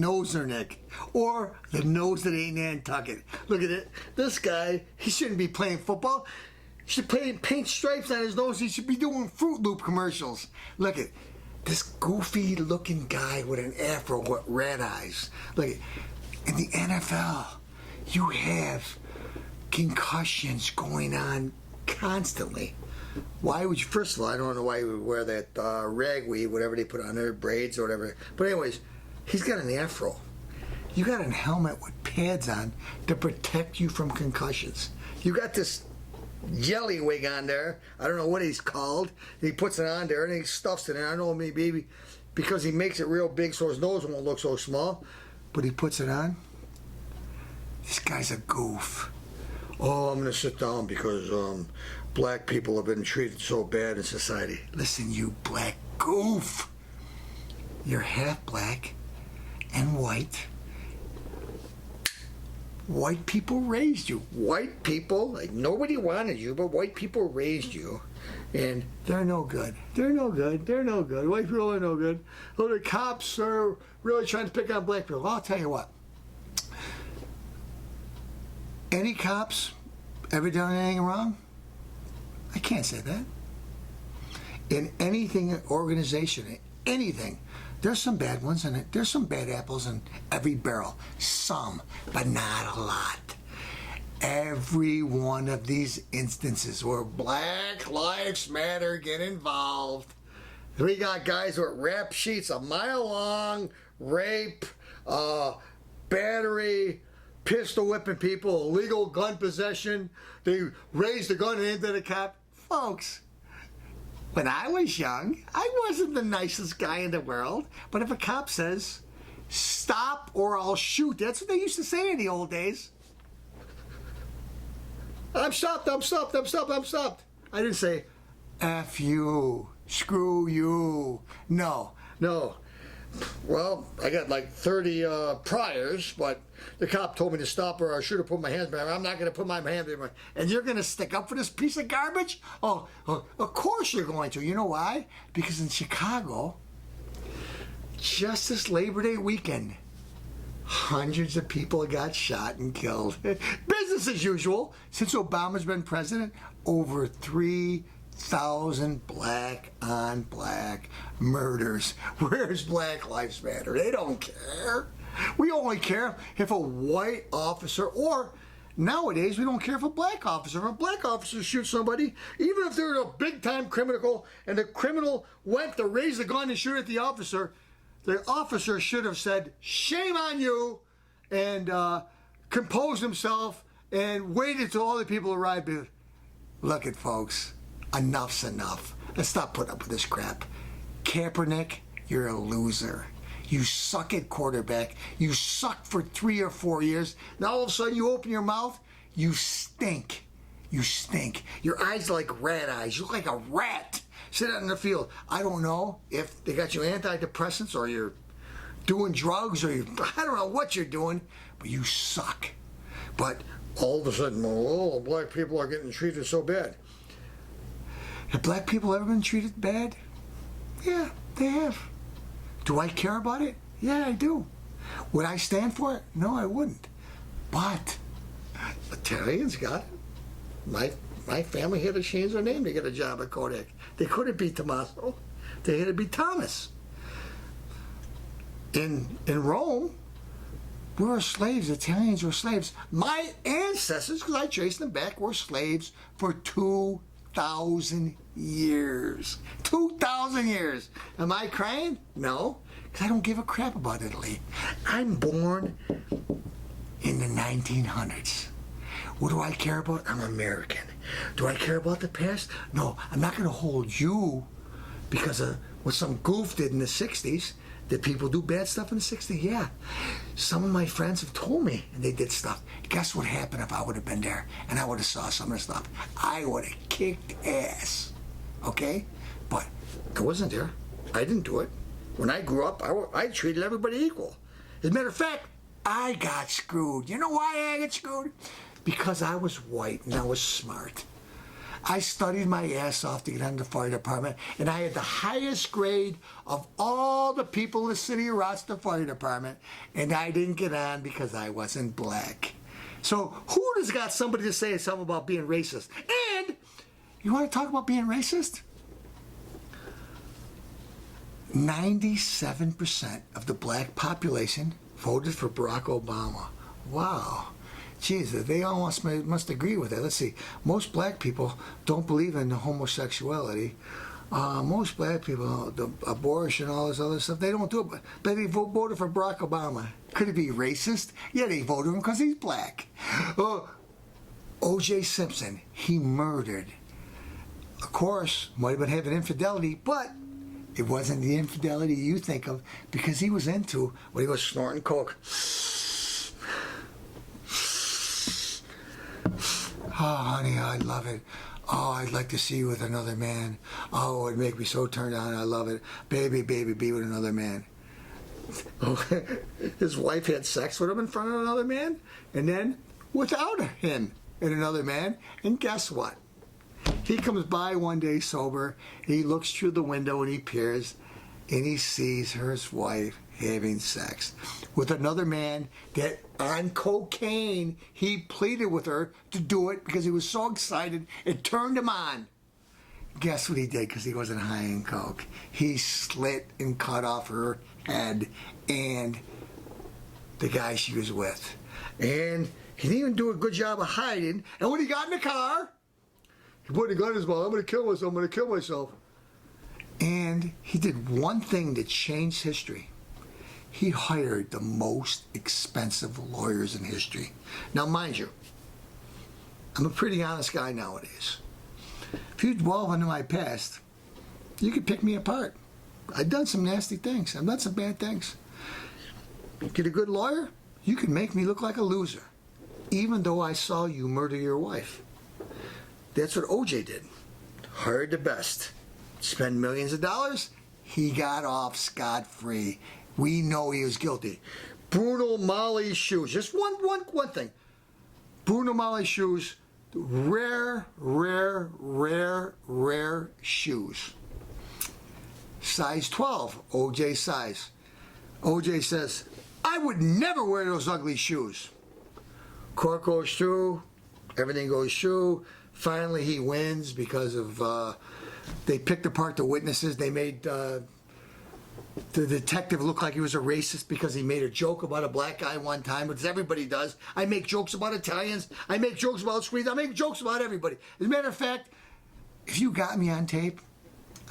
Nosernick, or the nose that ain't Nantucket. Look at it. This guy, he shouldn't be playing football. He should paint stripes on his nose. He should be doing Fruit Loop commercials. Look at this goofy looking guy with an afro with red eyes. Look at, in the NFL, you have concussions going on constantly. Why would you, first of all, I don't know why you would wear that ragweed, whatever they put on there, braids or whatever. But anyways, he's got an afro. You got a helmet with pads on to protect you from concussions. You got this jelly wig on there. I don't know what he's called. He puts it on there and he stuffs it in. I know maybe because he makes it real big so his nose won't look so small. But he puts it on. This guy's a goof. Oh, I'm going to sit down because black people have been treated so bad in society. Listen, you black goof. You're half black and white. White people raised you. White people, like nobody wanted you, but white people raised you. And they're no good. They're no good. They're no good. White people are no good. Oh, the cops are really trying to pick on black people. Well, I'll tell you what. Any cops ever done anything wrong? I can't say that. In anything, organization, anything, there's some bad ones in it. There's some bad apples in every barrel. Some, but not a lot. Every one of these instances where Black Lives Matter get involved, we got guys with rap sheets a mile long, rape, battery, pistol whipping people, illegal gun possession. They raised the gun and aimed at a cop. Folks, when I was young, I wasn't the nicest guy in the world. But if a cop says, stop or I'll shoot, that's what they used to say in the old days. I'm stopped, I'm stopped, I'm stopped, I'm stopped. I didn't say, F you, screw you. No, no. Well, I got like 30 priors, but the cop told me to stop or I should have put my hands behind. I'm not going to put my hands behind. And you're going to stick up for this piece of garbage? Oh, of course you're going to. You know why? Because in Chicago, just this Labor Day weekend, hundreds of people got shot and killed. Business as usual. Since Obama's been president, over 3,000 black on black murders. Where's Black Lives Matter? They don't care. We only care if a white officer, or nowadays we don't care if a black officer. If a black officer shoots somebody, even if they're a big time criminal and the criminal went to raise the gun and shoot at the officer should have said, shame on you, and composed himself and waited till all the people arrived. Look at folks, enough's enough. Let's stop putting up with this crap. Kaepernick, you're a loser. You suck at quarterback. You suck for 3 or 4 years. Now all of a sudden you open your mouth, you stink. You stink. Your eyes are like rat eyes. You look like a rat. Sit out in the field. I don't know if they got you antidepressants or you're doing drugs or I don't know what you're doing, but you suck. But all of a sudden, oh, black people are getting treated so bad. Have black people ever been treated bad? Yeah, they have. Do I care about it? Yeah, I do. Would I stand for it? No, I wouldn't. But Italians got it. My family had to change their name to get a job at Kodak. They couldn't be Tommaso. They had to be Thomas. In Rome, we were slaves. Italians were slaves. My ancestors, because I traced them back, were slaves for 2,000 years. 2,000 years. Am I crying? No, because I don't give a crap about Italy. I'm born in the 1900s. What do I care about? I'm American. Do I care about the past? No, I'm not going to hold you because of what some goof did in the 60s. Did people do bad stuff in the 60s? Yeah. Some of my friends have told me and they did stuff. Guess what happened if I would have been there and I would have saw some of the stuff? I would have kicked ass. Okay? But I wasn't there. I didn't do it. When I grew up, I treated everybody equal. As a matter of fact, I got screwed. You know why I got screwed? Because I was white and I was smart. I studied my ass off to get on the fire department, and I had the highest grade of all the people in the city of Rochester Fire Department, and I didn't get on because I wasn't black. So who has got somebody to say something about being racist? And you want to talk about being racist? 97% of the black population voted for Barack Obama. Wow. Jesus, they all must agree with that. Let's see. Most black people don't believe in homosexuality. Most black people, the abortion, all this other stuff, they don't do it. But they voted for Barack Obama. Could it be racist? Yeah, they voted for him because he's black. O.J. Simpson, he murdered. Of course, might have been having infidelity, but it wasn't the infidelity you think of, because he was into when he was snorting coke. Oh, honey, I love it. Oh, I'd like to see you with another man. Oh, it'd make me so turned on. I love it. Baby, baby, be with another man. His wife had sex with him in front of another man, and then without him and another man. And guess what? He comes by one day sober, and he looks through the window and he peers, and he sees his wife having sex with another man that on cocaine. He pleaded with her to do it because he was so excited it turned him on. Guess what he did? Because he wasn't high in coke. He slit and cut off her head and the guy she was with. And he didn't even do a good job of hiding. And when he got in the car, he put a gun in his mouth. I'm going to kill myself. I'm going to kill myself. And he did one thing that changed history. He hired the most expensive lawyers in history. Now, mind you, I'm a pretty honest guy nowadays. If you delve into my past, you could pick me apart. I've done some nasty things. I've done some bad things. Get a good lawyer, you could make me look like a loser, even though I saw you murder your wife. That's what OJ did. Hired the best. Spend millions of dollars. He got off scot-free. We know he was guilty. Bruno Mali's shoes. Just one thing. Bruno Mali's shoes. Rare shoes. Size 12. OJ size. OJ says, I would never wear those ugly shoes. Court goes through. Everything goes through. Finally, he wins because of, they picked apart the witnesses. They made the detective look like he was a racist because he made a joke about a black guy one time, because everybody does. I make jokes about Italians. I make jokes about Swedes. I make jokes about everybody. As a matter of fact, if you got me on tape,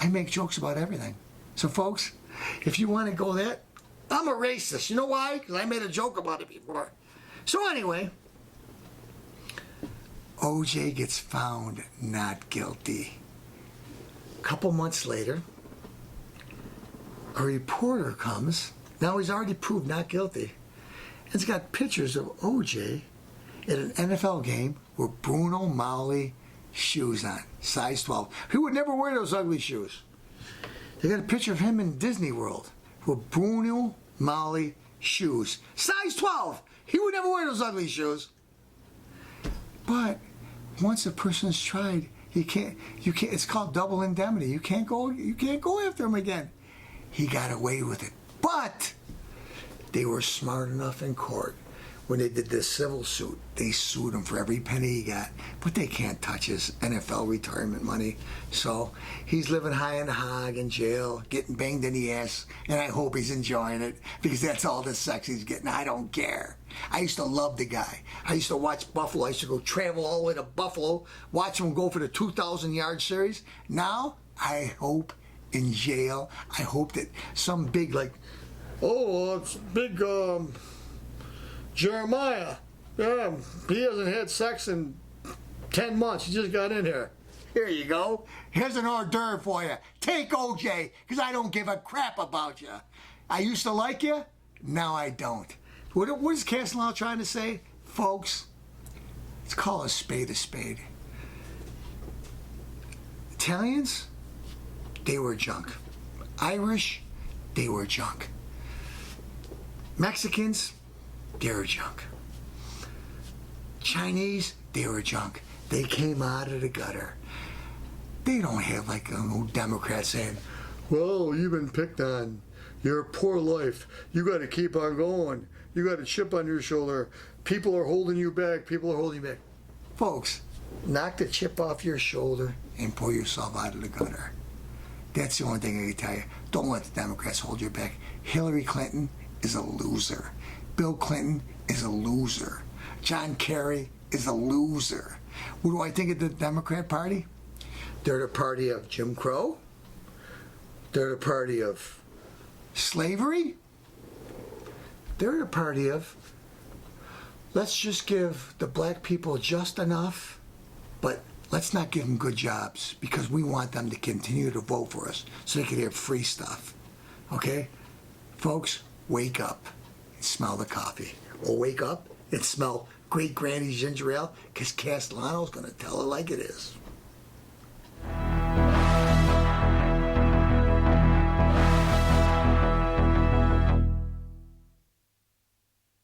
I make jokes about everything. So, folks, if you want to go that, I'm a racist. You know why? Because I made a joke about it before. So anyway, OJ gets found not guilty. A couple months later, a reporter comes. Now he's already proved not guilty. It's got pictures of OJ at an NFL game with Bruno Mali shoes on, size 12. He would never wear those ugly shoes. They got a picture of him in Disney World with Bruno Mali shoes, size 12. He would never wear those ugly shoes. But once a person's tried, you can't. It's called double indemnity. You can't go after him again. He got away with it. But they were smart enough in court. When they did this civil suit, they sued him for every penny he got. But they can't touch his NFL retirement money. So he's living high in the hog in jail, getting banged in the ass. And I hope he's enjoying it, because that's all the sex he's getting. I don't care. I used to love the guy. I used to watch Buffalo. I used to go travel all the way to Buffalo, watch him go for the 2,000-yard series. Now, I hope in jail. I hope that some big, like, it's big Jeremiah. Yeah, he hasn't had sex in 10 months. He just got in here. Here you go. Here's an hors d'oeuvre for you. Take OJ, because I don't give a crap about you. I used to like you. Now I don't. What is Castellano trying to say? Folks, let's call a spade a spade. Italians, they were junk. Irish, they were junk. Mexicans, they were junk. Chinese, they were junk. They came out of the gutter. They don't have like no Democrat saying, well, you've been picked on. You're a poor life. You got to keep on going. You got a chip on your shoulder. People are holding you back. People are holding you back. Folks, knock the chip off your shoulder and pull yourself out of the gutter. That's the only thing I can tell you. Don't let the Democrats hold you back. Hillary Clinton is a loser. Bill Clinton is a loser. John Kerry is a loser. What do I think of the Democrat Party? They're the party of Jim Crow. They're the party of slavery. They're the party of, let's just give the black people just enough, but let's not give them good jobs because we want them to continue to vote for us so they can have free stuff. Okay? Folks, wake up and smell the coffee. Or wake up and smell Great Granny's ginger ale because Castellano's going to tell it like it is.